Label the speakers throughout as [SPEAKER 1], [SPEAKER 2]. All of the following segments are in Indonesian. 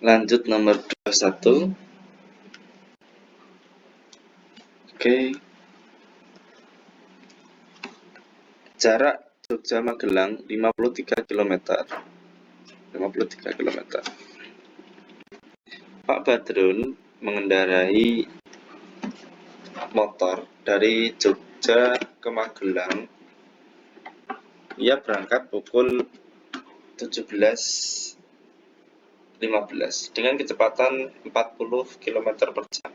[SPEAKER 1] Lanjut nomor 21. Oke. Jarak Jogja Magelang 53 km. 53 km. Pak Badrun mengendarai motor dari Jogja ke Magelang. Ia berangkat pukul 17.15 dengan kecepatan 40 km per jam.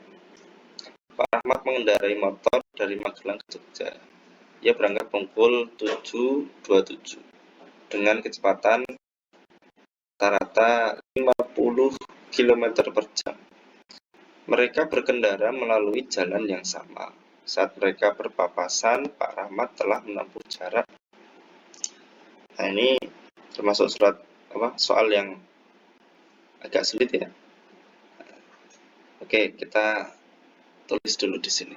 [SPEAKER 1] Pak Rahmat mengendarai motor dari Magelang ke Jogja. Ia berangkat pukul 7.27 dengan kecepatan rata-rata 50 km per jam. Mereka berkendara melalui jalan yang sama. Saat mereka berpapasan, Pak Rahmat telah menempuh jarak. Nah, ini termasuk soal yang agak sulit ya. Oke, kita tulis dulu di sini.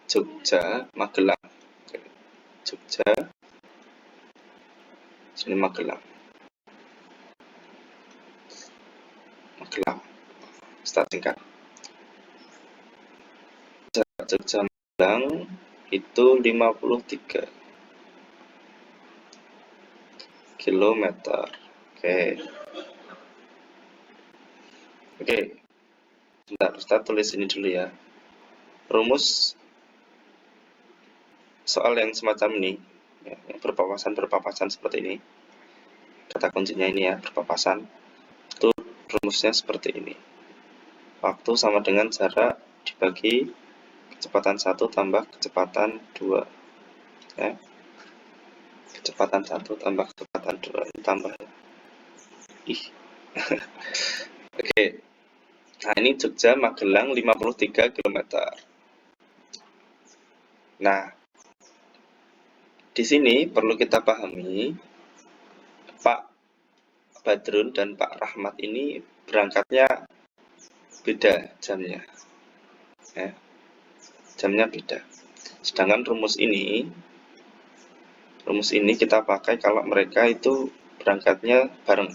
[SPEAKER 1] Jogja, Magelang. Jogja, sini Magelang. Magelang. Start singkat. Jarak Jogja Magelang itu 53 km. Oke. Bentar, kita tulis ini dulu ya. Rumus soal yang semacam ini, ya, yang berpapasan seperti ini. Kata kuncinya ini ya, berpapasan. Itu rumusnya seperti ini. Waktu sama dengan jarak dibagi kecepatan 1 tambah kecepatan 2. Ya. Kecepatan 1 tambah kecepatan 2. Ini tambah. Oke. Nah, ini Jogja Magelang 53 km. Nah, di sini perlu kita pahami Pak Badrun dan Pak Rahmat ini berangkatnya beda jamnya. Ya. Jamnya beda. Sedangkan rumus ini kita pakai kalau mereka itu berangkatnya bareng.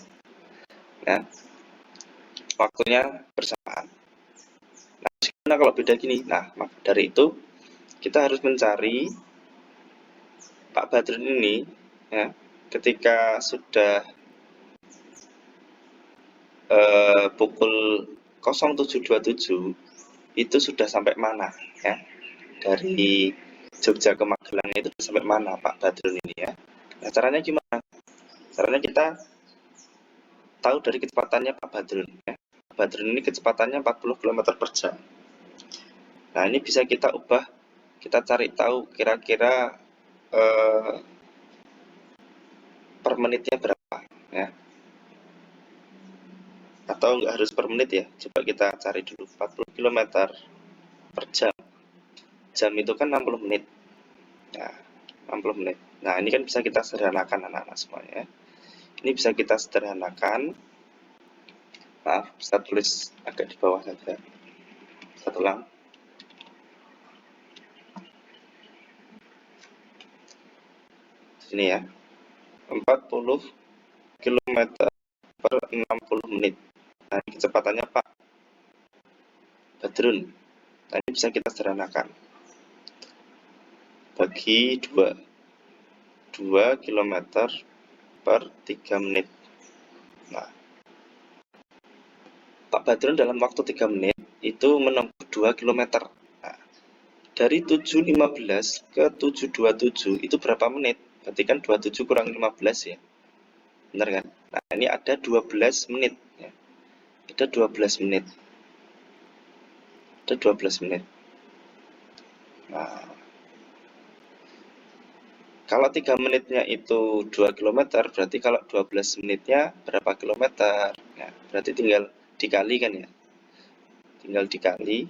[SPEAKER 1] Ya. Waktunya bersamaan. Nah, gimana kalau beda gini? Nah, dari itu kita harus mencari Pak Badrun ini ya, ketika sudah pukul 07.27 itu sudah sampai mana ya? Dari Jogja ke Magelang itu sampai mana Pak Badrun ini ya? Nah, caranya gimana? Caranya kita tahu dari kecepatannya Pak Badrun ya. Pak Badrun ini kecepatannya 40 km per jam. Nah, ini bisa kita ubah, kita cari tahu kira-kira per menitnya berapa ya. Atau nggak harus per menit ya, coba kita cari dulu. 40 km per jam. Jam itu kan 60 menit. Nah, 60 menit. Nah, ini kan bisa kita sederhanakan anak-anak semuanya ya. Ini bisa kita sederhanakan. Maaf, saya tulis agak di bawah saja. Saya ulang. Sini ya. 40 km per 60 menit. Nah, ini kecepatannya Pak Badrun. Nah, ini bisa kita sederhanakan. Bagi 2. 2 km per 3 menit. Nah, Pak Badrun dalam waktu 3 menit itu menempuh 2 km. Nah, dari 7.15 ke 7.27 itu berapa menit? Berarti kan 27 kurang 15 ya. Benar kan? Nah, ini ada 12 menit ya. Ada 12 menit. Ada 12 menit. Nah, kalau 3 menitnya itu 2 km, berarti kalau 12 menitnya berapa kilometer? Nah, berarti tinggal dikali kan ya. Tinggal dikali.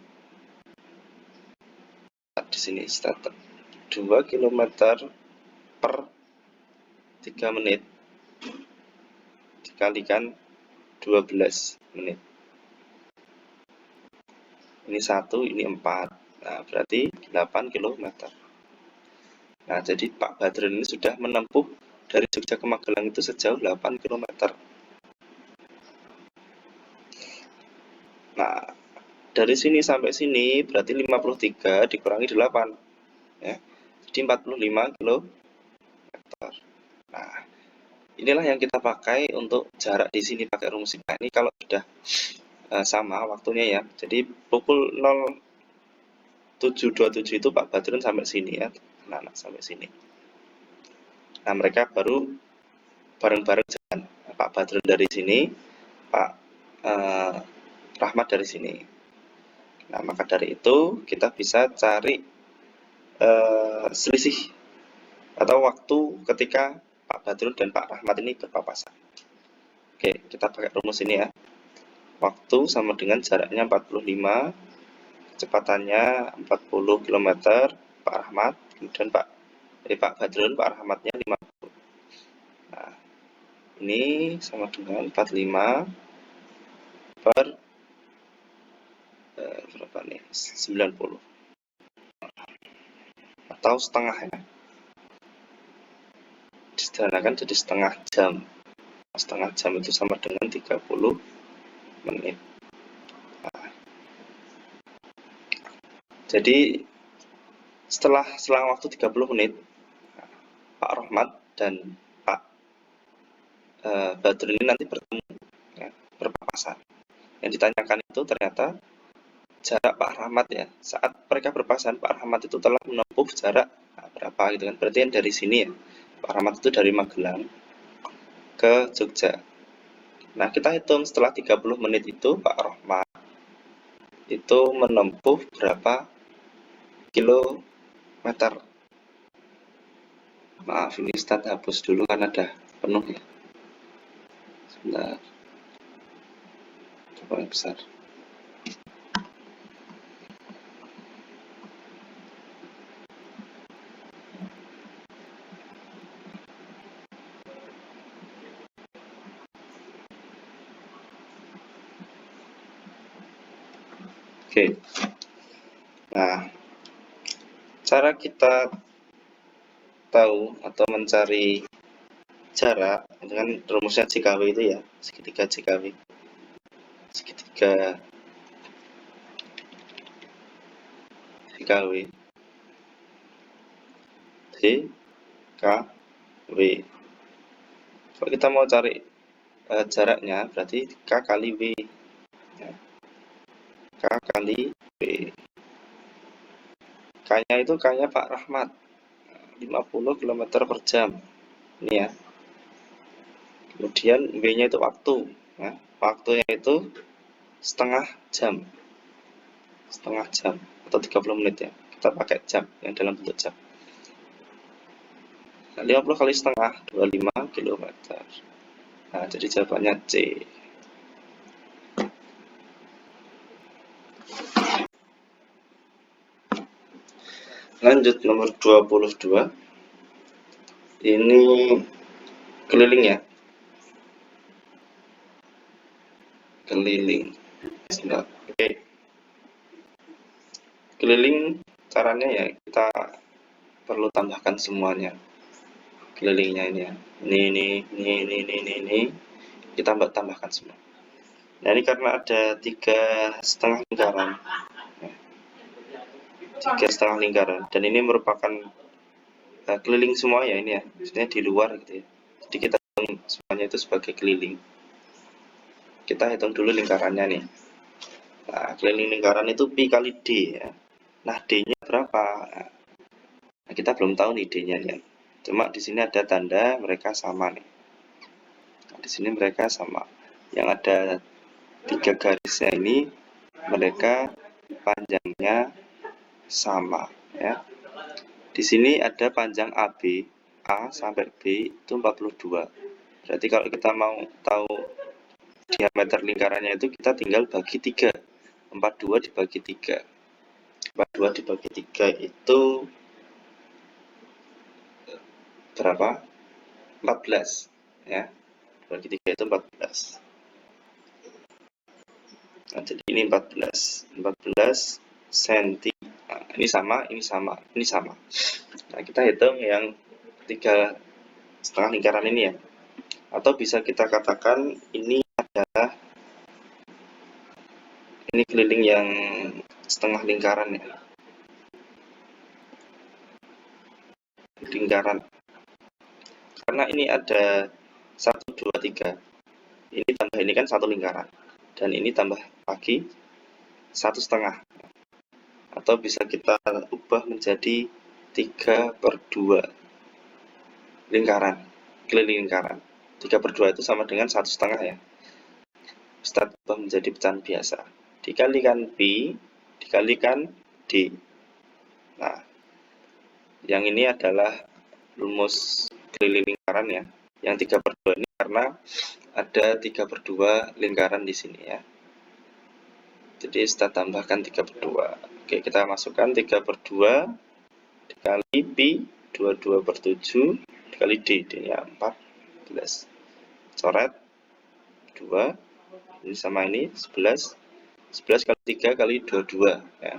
[SPEAKER 1] Di sini start 2 km per 3 menit dikalikan 12 menit. Ini 1, ini 4. Nah, berarti 8 km. Nah, jadi Pak Badrun ini sudah menempuh dari Jogja ke Magelang itu sejauh 8 km. Nah, dari sini sampai sini berarti 53 dikurangi 8, ya. Jadi 45 km. Nah, inilah yang kita pakai untuk jarak di sini pakai rumus ini. Nah, ini kalau sudah sama waktunya ya. Jadi pukul 07.27 itu Pak Badrun sampai sini ya, anak-anak sampai sini. Nah, mereka baru bareng-bareng jalan. Pak Badrun dari sini, Pak Rahmat dari sini. Nah, maka dari itu kita bisa cari selisih atau waktu ketika Pak Badrun dan Pak Rahmat ini berpapasan. Oke, kita pakai rumus ini ya. Waktu sama dengan jaraknya 45, kecepatannya 40 km, Pak Rahmat, kemudian Pak Badrun, Pak Rahmatnya 50. Nah, ini sama dengan 45 per berapa nih? 90. Atau setengah ya. Disederhanakan jadi setengah jam. Setengah jam itu sama dengan 30 menit. Nah, jadi setelah selang waktu 30 menit, Pak Rahmat dan Pak Badrun ini nanti bertemu, ya, berpapasan. Yang ditanyakan itu ternyata jarak Pak Rahmat ya. Saat mereka berpapasan, Pak Rahmat itu telah menempuh jarak berapa gitu kan. Berarti yang dari sini ya. Pak Rahmat itu dari Magelang ke Jogja. Nah, kita hitung setelah 30 menit itu Pak Rahmat itu menempuh berapa kilometer. Maaf, ini start hapus dulu kan ada penuh ya. Sebentar. Coba yang besar. Oke. Nah, cara kita tahu atau mencari jarak dengan rumusnya JKW itu ya, segitiga JKW. Segitiga JKW. JKW. Kalau kita mau cari jaraknya berarti K kali W. Ya. K kali W. K-nya itu K-nya Pak Rahmat. 50 km per jam. Ini ya. Kemudian W-nya itu waktu. Ya. Waktunya itu setengah jam. Setengah jam atau 30 menit ya. Kita pakai jam yang dalam bentuk jam. Nah, 50 kali setengah 25 km. Nah, jadi jawabannya C. Lanjut nomor 22. Ini keliling ya. Keliling. Oke. Keliling caranya ya kita perlu tambahkan semuanya. Kelilingnya ini ya. Ini. Kita tambahkan semua. Nah, ini karena ada 3,5 lingkaran. 3,5 lingkaran. Dan ini merupakan keliling semua ya ini ya. Maksudnya di luar gitu ya. Jadi kita hitung semuanya itu sebagai keliling. Kita hitung dulu lingkarannya nih. Nah, keliling lingkaran itu pi kali D ya. Nah, D-nya berapa? Nah, kita belum tahu nih D-nya ya. Cuma di sini ada tanda mereka sama nih. Nah, di sini mereka sama. Yang ada 3 garisnya ini mereka panjangnya sama ya. Di sini ada panjang AB, A sampai B itu 42. Berarti kalau kita mau tahu diameter lingkarannya itu kita tinggal bagi 3. 42 dibagi 3. 42 dibagi 3 itu berapa? 14 ya. Bagi 3 itu 14. Nah, jadi ini 14 cm. Nah, ini sama. Nah, kita hitung yang 3 setengah lingkaran ini ya. Atau bisa kita katakan ini adalah ini keliling yang setengah lingkaran ya. Lingkaran. Karena ini ada 1, 2, 3. Ini tambah ini kan satu lingkaran. Dan ini tambah lagi 1,5. Atau bisa kita ubah menjadi 3/2 lingkaran, keliling lingkaran. 3/2 itu sama dengan 1,5 ya. Kita ubah menjadi pecahan biasa. Dikalikan Pi, dikalikan D. Nah, yang ini adalah rumus keliling lingkaran ya. Yang 3/2 ini karena ada 3/2 lingkaran di sini ya. Jadi kita tambahkan 3/2. Oke, kita masukkan 3/2 dikali Pi 22/7 dikali D. D-nya 14. Coret 2. Ini sama ini 11. 11 kali 3 kali 22 ya.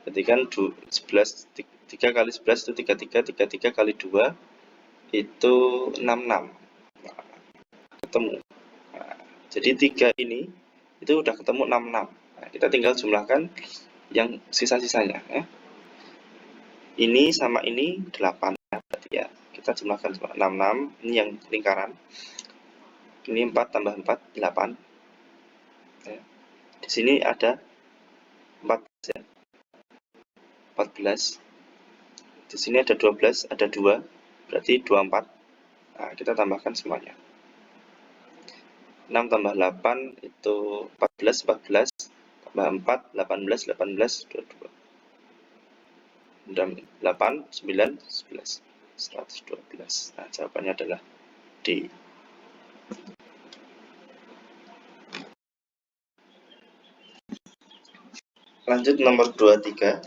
[SPEAKER 1] Berarti kan 11 3 kali 11 itu 33, 33 kali 2 itu 66. Nah, ketemu. Nah, jadi 3 ini itu udah ketemu 66. Nah, kita tinggal jumlahkan yang sisa-sisanya ya. Ini sama ini 8 ya, berarti ya. Kita jumlahkan 66, ini yang lingkaran. Ini 4 tambah 4 8. Ya. Di sini ada 14 ya. 14. Di sini ada 12, ada 2, berarti 24. Nah, kita tambahkan semuanya. 6 tambah 8 itu 14, 14 tambah 4, 18, 18, 22. Dan 8, 9, 11, 112. Nah, jawabannya adalah D. Lanjut nomor 23.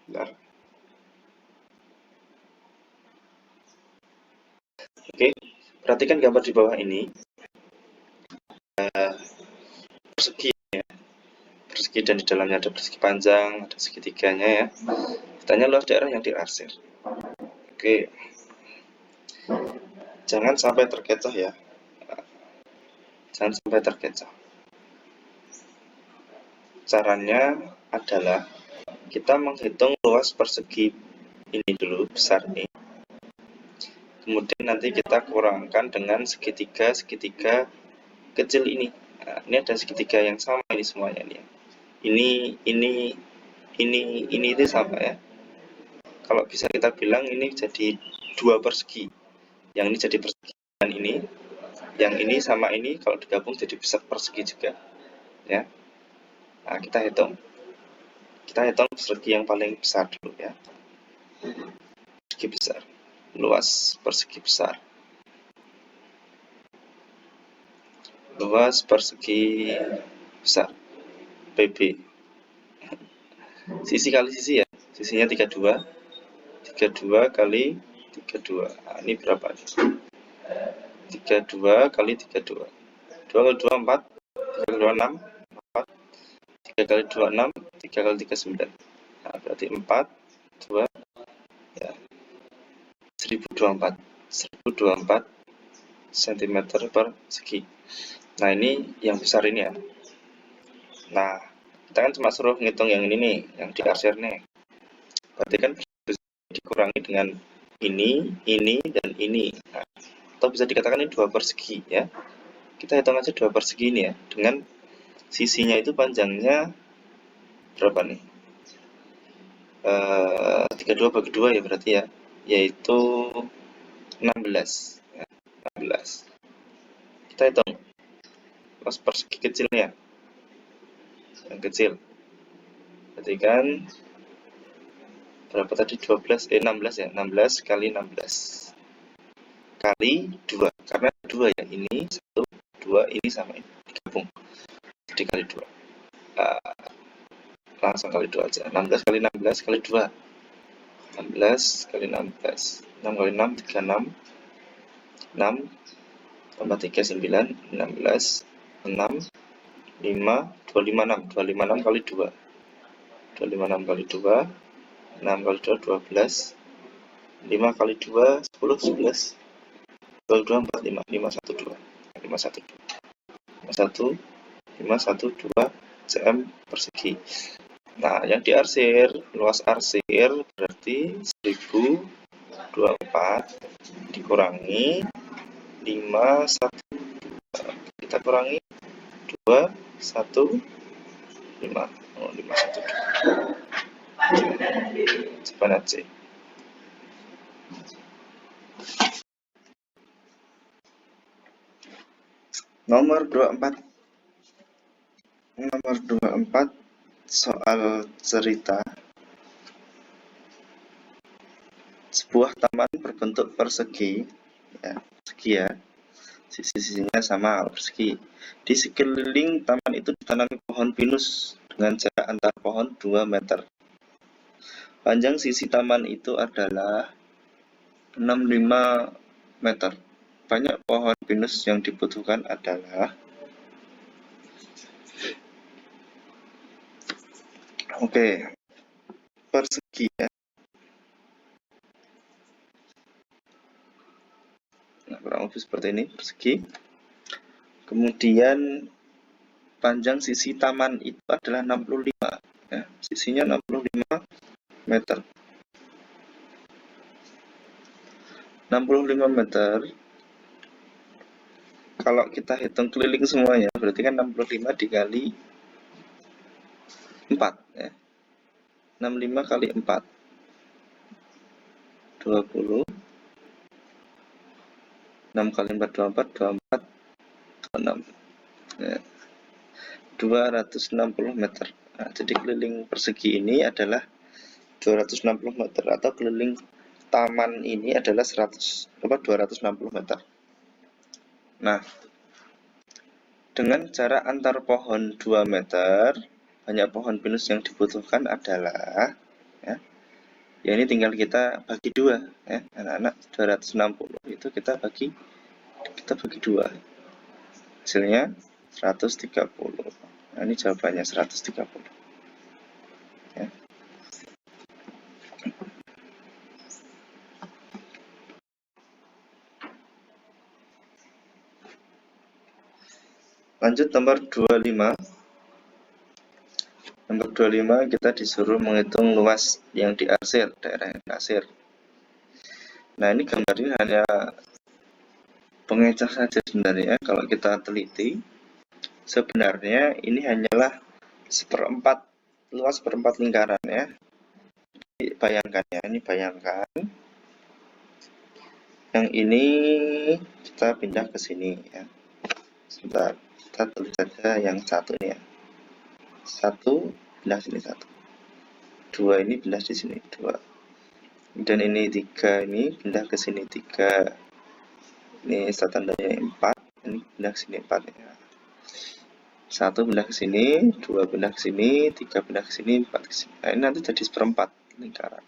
[SPEAKER 1] Bentar. Oke, perhatikan gambar di bawah ini. Persegi ya. Persegi dan di dalamnya ada persegi panjang, ada segitiganya ya. Ditanya luas daerah yang diarsir. Oke. Jangan sampai terkecoh ya. Jangan sampai terkecoh. Caranya adalah kita menghitung luas persegi ini dulu, besar ini. Kemudian nanti kita kurangkan dengan segitiga kecil ini. Nah, ini ada segitiga yang sama ini semuanya nih. Ini itu sama ya. Kalau bisa kita bilang ini jadi 2 persegi. Yang ini jadi persegi dan ini. Yang ini sama ini kalau digabung jadi bisa persegi juga. Ya. Nah, kita hitung. Kita hitung persegi yang paling besar dulu ya. Persegi besar. Luas persegi besar. Luas persegi besar. PB. Sisi kali sisi ya. Sisinya 32. 32 kali 32. Nah, ini berapa? 32 kali 32. 2 kali 2 4. 3 kali 2 6. 4. 3 kali 2 6. 3 kali 3 9. Nah, berarti 4 2 ya 1024 cm persegi. Nah, ini yang besar ini ya. Nah, kita kan cuma suruh ngitung yang ini nih, yang diarsir nih. Berarti kan dikurangi dengan ini, dan ini. Nah, atau bisa dikatakan ini 2 persegi ya. Kita hitung aja 2 persegi ini ya. Dengan sisinya itu panjangnya berapa nih? 32 bagi 2 ya berarti ya. Yaitu 16. Ya, 16. Kita hitung. Luas persegi kecilnya. Yang kecil. Berarti kan berapa tadi 12 16 ya 16 kali 16 kali 2 karena 2 ya ini 1 2 ini sama ini digabung jadi kali 2 langsung kali 2 aja 16 kali 16 kali 2 16 kali 16 6 kali 6 36 6 tambah 3 9 16 6 5 256 256 kali 2 256 kali 2 6 kali 2 12 5 kali 2, 10, 11. 22, 45, 512. 512. 51, 512 cm persegi. Nah, yang diarsir, luas arsir berarti 1024 dikurangi 512. Kita kurangi 215. 512. Jawaban C. Nomor 24. Nomor 24 soal cerita. Sebuah taman berbentuk persegi, ya, persegi ya. Sisi-sisinya sama, persegi. Di sekeliling taman itu ditanami pohon pinus dengan jarak antar pohon 2 meter. Panjang sisi taman itu adalah 65 meter. Banyak pohon pinus yang dibutuhkan adalah persegi ya. Nah, kurang lebih seperti ini, persegi. Kemudian panjang sisi taman itu adalah 65 ya. Sisinya 65 meter. 65 meter. Kalau kita hitung keliling semuanya, berarti kan 65 dikali 4 ya. 65 kali 4 20. 6 kali 4 24, 24 6 ya. 260 meter. Nah, jadi keliling persegi ini adalah 260 meter, atau keliling taman ini adalah 260 meter. Nah, dengan jarak antar pohon 2 meter, banyak pohon pinus yang dibutuhkan adalah ya ini tinggal kita bagi 2 ya, anak-anak. 260 itu kita bagi 2. Hasilnya 130. Nah, ini jawabannya 130 ya. Lanjut nomor 25. Nomor 25 kita disuruh menghitung luas yang diarsir, daerah yang diarsir. Nah, ini gambar ini hanya pengecer saja sebenarnya. Kalau kita teliti, sebenarnya ini hanyalah luas seperempat lingkaran ya. Bayangkan ya, ini bayangkan. Yang ini kita pindah ke sini ya. Sebentar, kita tulis saja yang satu ini ya. 1 pindah sini 1. 2 ini pindah di sini 2. Dan ini 3 ini pindah ke sini 3. Ini tandanya 4. Ini pindah ke sini 4 ya. 1 pindah ke sini, 2 pindah ke sini, 3 pindah ke sini, 4 ke sini. Nah, ini nanti jadi seperempat lingkaran.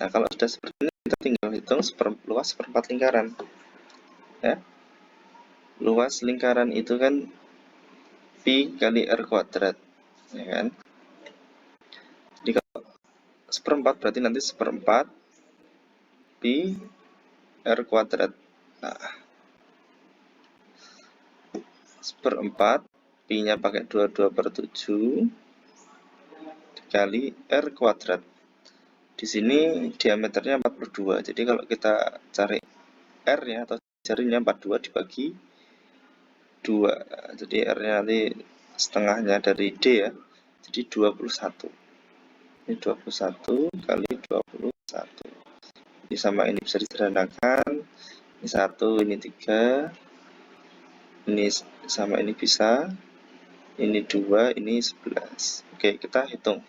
[SPEAKER 1] Nah, kalau sudah seperti ini, kita tinggal hitung luas seperempat lingkaran. Ya. Luas lingkaran itu kan pi kali r kuadrat, ya kan? Jadi kalau seperempat berarti nanti seperempat pi r kuadrat. Nah, seperempat, pi-nya pakai 22/7 dikali r kuadrat. Di sini diameternya 42. Jadi kalau kita cari R-nya atau jarinya 42 dibagi 2. Jadi R-nya nanti setengahnya dari D ya. Jadi 21. Ini 21 kali 21. Ini sama ini bisa disederhanakan. Ini 1, ini 3. Ini sama ini bisa. Ini 2, ini 11. Oke, kita hitung.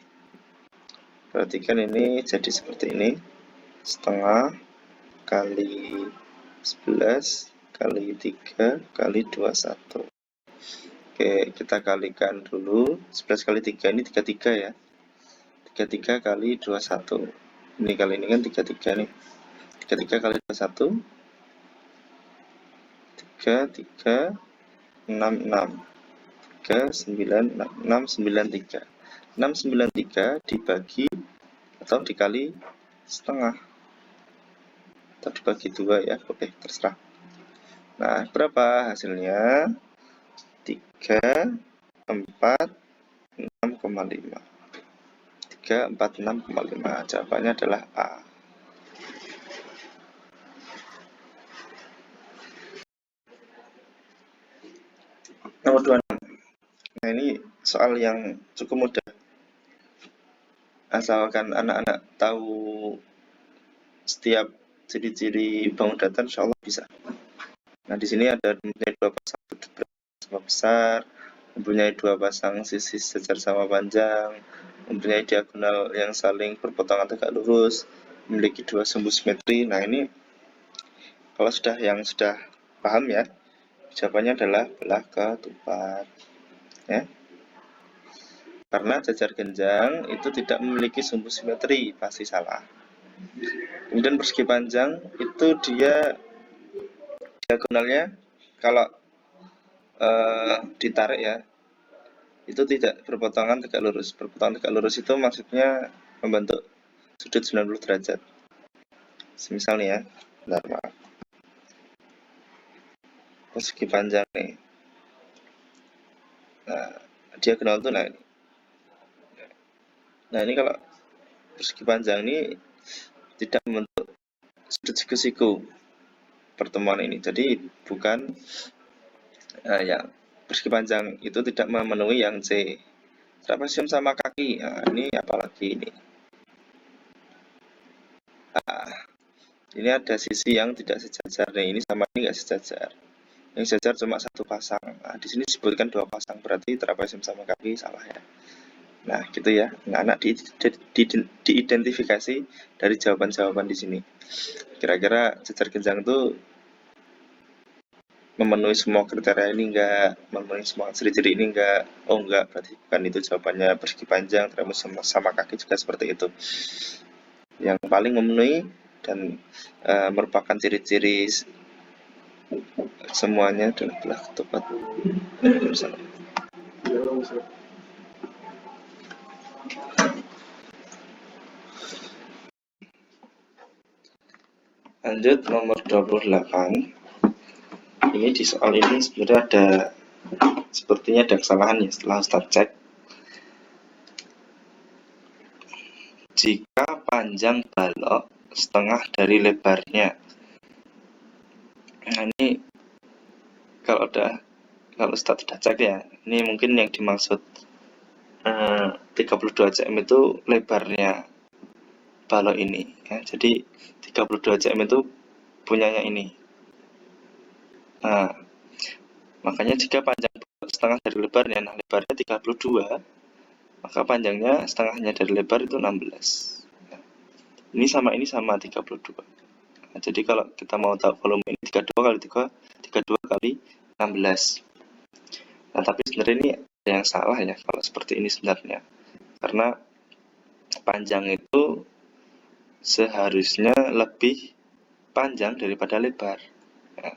[SPEAKER 1] Perhatikan ini jadi seperti ini. Setengah kali 11 kali 3 kali 21. Oke, kita kalikan dulu. 11 kali 3 ini 33 ya. 33 kali 21. Ini kali ini kan 33 nih. 33 kali 21. 3, 3, 6, 6. 3, 9, 6, 9, 3. 693 dibagi atau dikali setengah. Atau dibagi 2 ya, oke, terserah. Nah, berapa hasilnya? 3, 4, 6,5. 3, 4, 6,5. Jawabannya adalah A. Nomor 26. Nah, ini soal yang cukup mudah. Asalkan anak-anak tahu setiap ciri-ciri bangun datar, insya Allah bisa. Nah, di sini ada mempunyai 2 pasang sudut sama besar, mempunyai 2 pasang sisi sejajar sama panjang, mempunyai diagonal yang saling berpotongan tegak lurus, memiliki 2 sumbu simetri. Nah, ini kalau sudah paham ya, jawabannya adalah belah ketupat. Ya. Karena jajar genjang itu tidak memiliki sumbu simetri, pasti salah. Kemudian persegi panjang itu dia diagonalnya kalau ditarik ya, itu tidak berpotongan tegak lurus. Berpotongan tegak lurus itu maksudnya membentuk sudut 90 derajat. Semisal nih ya, bentar maaf. Persegi panjang nih. Nah, diagonal itu nah ini. Nah, ini kalau persegi panjang ini tidak membentuk sudut siku-siku pertemuan ini. Jadi bukan yang persegi panjang itu tidak memenuhi yang C. Trapesium sama kaki. Nah, ini apalagi ini. Nah, ini ada sisi yang tidak sejajar nih. Ini sama ini nggak sejajar. Yang sejajar cuma 1 pasang. Nah, di sini disebutkan 2 pasang, berarti trapesium sama kaki salah ya. Nah, gitu ya. Anak-anak diidentifikasi dari jawaban-jawaban di sini. Kira-kira jajar genjang itu memenuhi semua kriteria ini enggak, memenuhi semua ciri-ciri ini enggak. Oh enggak, berarti bukan itu jawabannya. Persegi panjang, trapesium sama kaki juga seperti itu. Yang paling memenuhi dan merupakan ciri-ciri semuanya adalah belah ketupat. Lanjut nomor 28. Ini di soal ini sebenarnya sepertinya ada kesalahan ya setelah Ustaz cek. Jika panjang balok setengah dari lebarnya. Nah, ini kalau Ustaz sudah cek ya, ini mungkin yang dimaksud 32 cm itu lebarnya balok ini ya. Jadi 32 cm itu punyanya ini. Nah, makanya jika panjang setengah dari lebarnya, nah lebarnya 32, maka panjangnya setengahnya dari lebar itu 16. Ini sama 32. Nah, jadi kalau kita mau tahu volume ini 32 kali 16. Nah, tapi sebenarnya ini ada yang salah ya kalau seperti ini sebenarnya. Karena panjang itu seharusnya lebih panjang daripada lebar. Ya.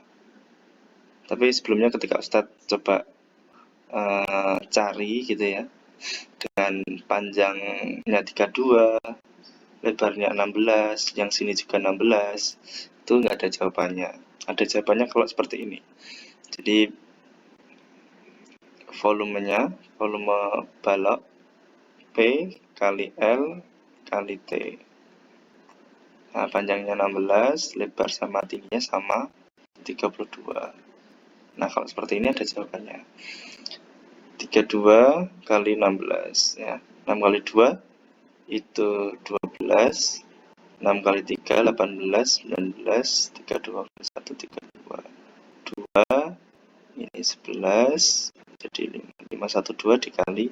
[SPEAKER 1] Tapi sebelumnya ketika Ustadz coba cari gitu ya, dengan panjangnya 32, lebarnya 16, yang sini juga 16, itu nggak ada jawabannya. Ada jawabannya kalau seperti ini. Jadi volume balok P kali L kali T. Nah, panjangnya 16, lebar sama tingginya sama 32. Nah, kalau seperti ini ada jawabannya. 32 kali 16 ya. 6 kali 2 itu 12, 6 kali 3 18, 19, 32 plus 1 32. 2 ini 11 jadi 512 dikali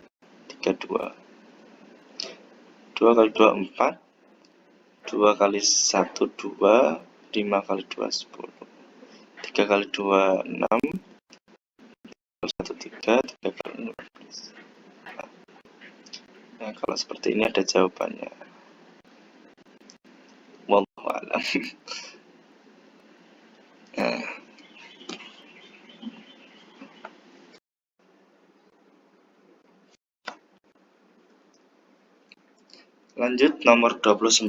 [SPEAKER 1] 32. 2 kali 2 4, 2 kali 1 2, 5 kali 2 10. 3 kali 2 6, 1 3, 3 kali 15. Nah, kalau seperti ini ada jawabannya. Wallahu a'lam. Nah. Lanjut nomor 29.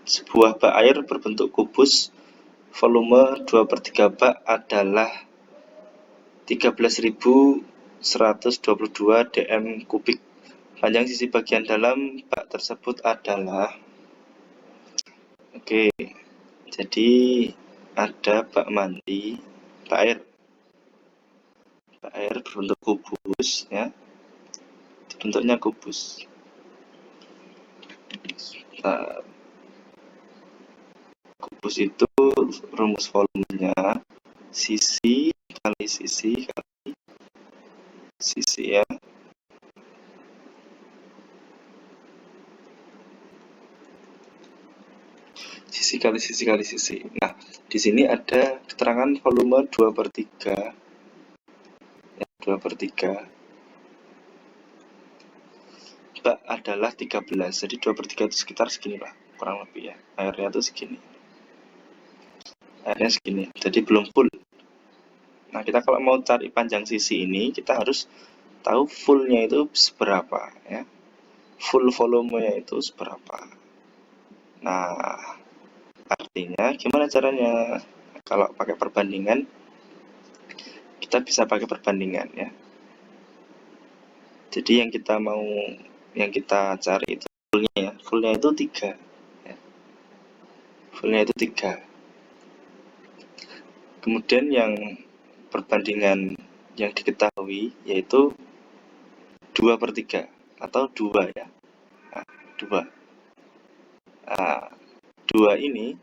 [SPEAKER 1] sebuah bak air berbentuk kubus, volume 2/3 bak adalah 13.122 dm kubik. Panjang sisi bagian dalam bak tersebut adalah, oke, jadi ada bak mandi, bak air berbentuk kubus, ya, bentuknya kubus. Nah, kubus itu rumus volumenya sisi kali sisi kali sisi, ya. Sisi kali sisi kali sisi. Nah, di sini ada keterangan volume 2/3, ya, 2/3 bak adalah 13. Jadi 2/3 itu sekitar segini lah, kurang lebih, ya. Airnya itu segini. Airnya segini. Jadi belum full. Nah, kita kalau mau cari panjang sisi ini, kita harus tahu fullnya itu seberapa, ya. Full volumenya itu seberapa. Nah, artinya gimana caranya? Kalau pakai perbandingan, kita bisa pakai perbandingan, ya. Jadi yang kita cari itu fullnya, ya. Fullnya itu 3, ya. Fullnya itu 3. Kemudian yang perbandingan yang diketahui yaitu 2/3 atau 2, ya. Nah, 2. Nah, 2 ini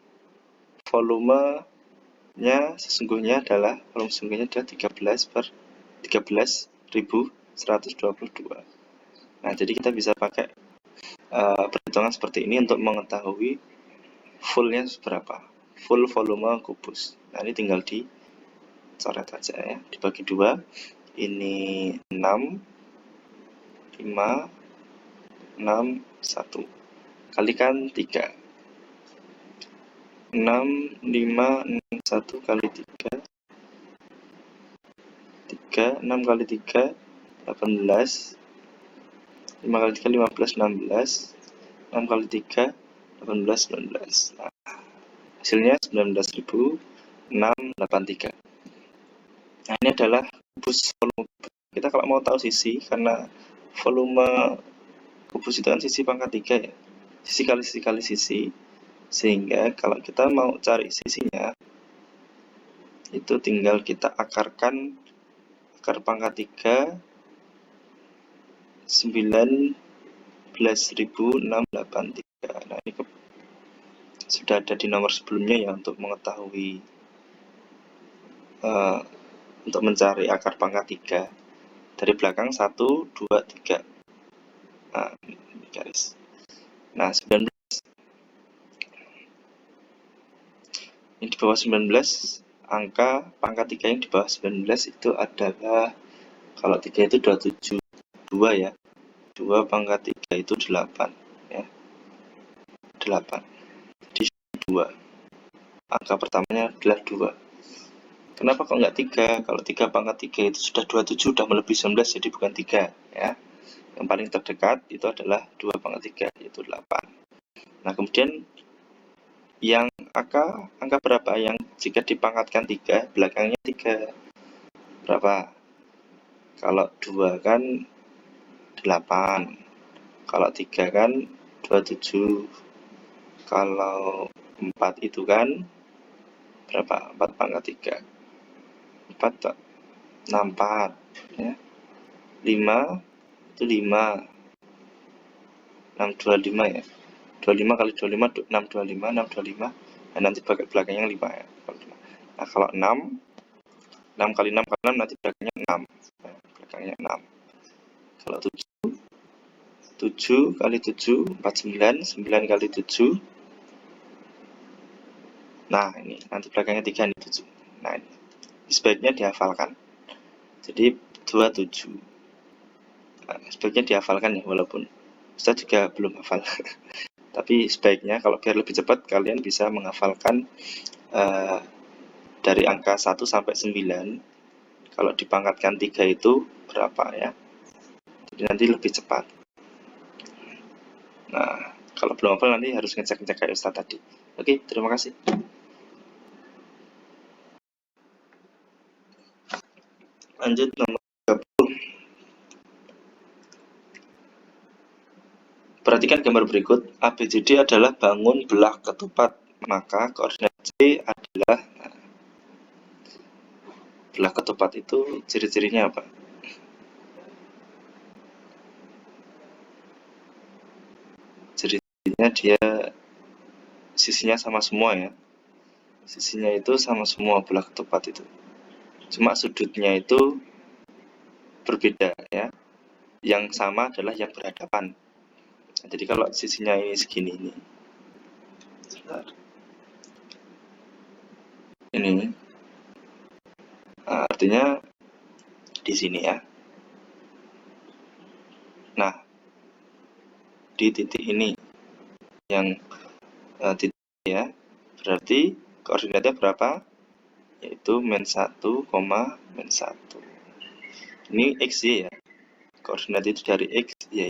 [SPEAKER 1] volumenya sesungguhnya adalah 13/13.122. Nah, jadi kita bisa pakai perhitungan seperti ini untuk mengetahui fullnya seberapa, full volume kubus. Nah, ini tinggal dicoret aja, ya, dibagi 2. Ini 6, 5, 6, 1. Kalikan 3. 6, 5, 6, 1 kali 3. 6 kali 3, 18. 5 kali 3, 15, 16. 6 kali 3, 18, 19. Nah, hasilnya 19.683. Nah, ini adalah kubus volume. Kita kalau mau tahu sisi, karena volume kubus itu kan sisi pangkat 3, ya. Sisi kali sisi kali sisi. Sehingga kalau kita mau cari sisinya, itu tinggal kita akarkan akar pangkat 3 19.683. Nah, ini sudah ada di nomor sebelumnya, ya, untuk mengetahui untuk mencari akar pangkat 3 dari belakang 1, 2, 3. Nah, ini garis. Nah, 19. Ini di bawah 19, angka pangkat 3 yang di bawah 19 itu adalah, kalau 3 itu 27, 2, ya. 2 pangkat 3 itu 8, ya. 8. Jadi 2. Angka pertamanya adalah 2. Kenapa kok nggak 3? Kalau 3 pangkat 3 itu sudah 27, sudah melebihi 19, jadi bukan 3, ya. Yang paling terdekat itu adalah 2 pangkat 3, yaitu 8. Nah, kemudian yang angka berapa yang jika dipangkatkan 3, belakangnya 3 berapa? Kalau 2 kan 8, kalau 3 kan 27, kalau 4 itu kan berapa? 4 pangkat 3, 4, 64, ya. 5 itu 5, 625, ya. 25 kali 25, 625, 625. Nah, nanti belakangnya 5, ya. Nah, kalau 6 kali 6 kali 6 nanti belakangnya 6. Nah, belakangnya 6. Kalau 7 kali 7, 49, 9 kali 7. Nah, ini nanti belakangnya 3, ini 7. Nah, ini sebaiknya dihafalkan. Jadi 27. Nah, sebaiknya dihafalkan, ya, walaupun saya juga belum hafal. Tapi sebaiknya kalau biar lebih cepat, kalian bisa menghafalkan dari angka 1 sampai 9. Kalau dipangkatkan 3 itu berapa, ya. Jadi nanti lebih cepat. Nah, Kalau belum hafal nanti harus ngecek-ngecek kayak Ustadz tadi. Oke, terima kasih. Lanjut nomor 30. Perhatikan gambar berikut. ABCD adalah bangun belah ketupat. Maka koordinat C adalah belah ketupat itu ciri-cirinya apa? Ciri-cirinya dia sisinya sama semua ya. Sisinya itu sama semua belah ketupat itu. Cuma sudutnya itu berbeda ya. Yang sama adalah yang berhadapan. Nah, jadi kalau sisinya ini segini ini. Sebentar. Ini. Nah, artinya di sini ya. Nah, di titik ini yang titik ya, berarti koordinatnya berapa? Yaitu min 1, min 1. Ini XY ya. Koordinat itu dari X, ya.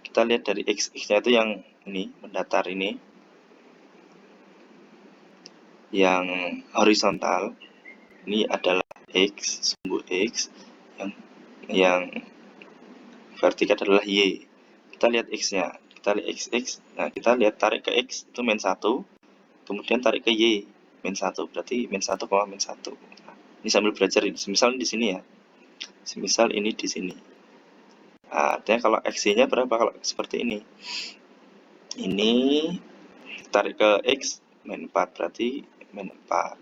[SPEAKER 1] Kita lihat dari X-nya itu yang ini, mendatar ini. Yang horizontal, ini adalah X, sumbu X. Yang vertikal adalah Y. Kita lihat X-nya. Kita lihat XX. Nah, kita lihat tarik ke X itu min 1. Kemudian tarik ke Y min 1. Berarti min 1, min 1. Nah, ini sambil belajar ini. Semisal di sini ya. Semisal ini di sini. Nah, artinya kalau X-nya berapa kalau seperti ini? Ini tarik ke X min 4. Berarti min 4,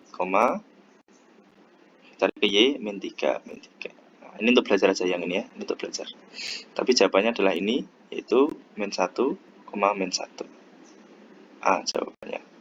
[SPEAKER 1] tarik ke Y min 3, min 3. Nah, ini untuk belajar aja yang ini ya. Ini untuk belajar. Tapi jawabannya adalah ini, yaitu min 1, min 1. A jawabannya.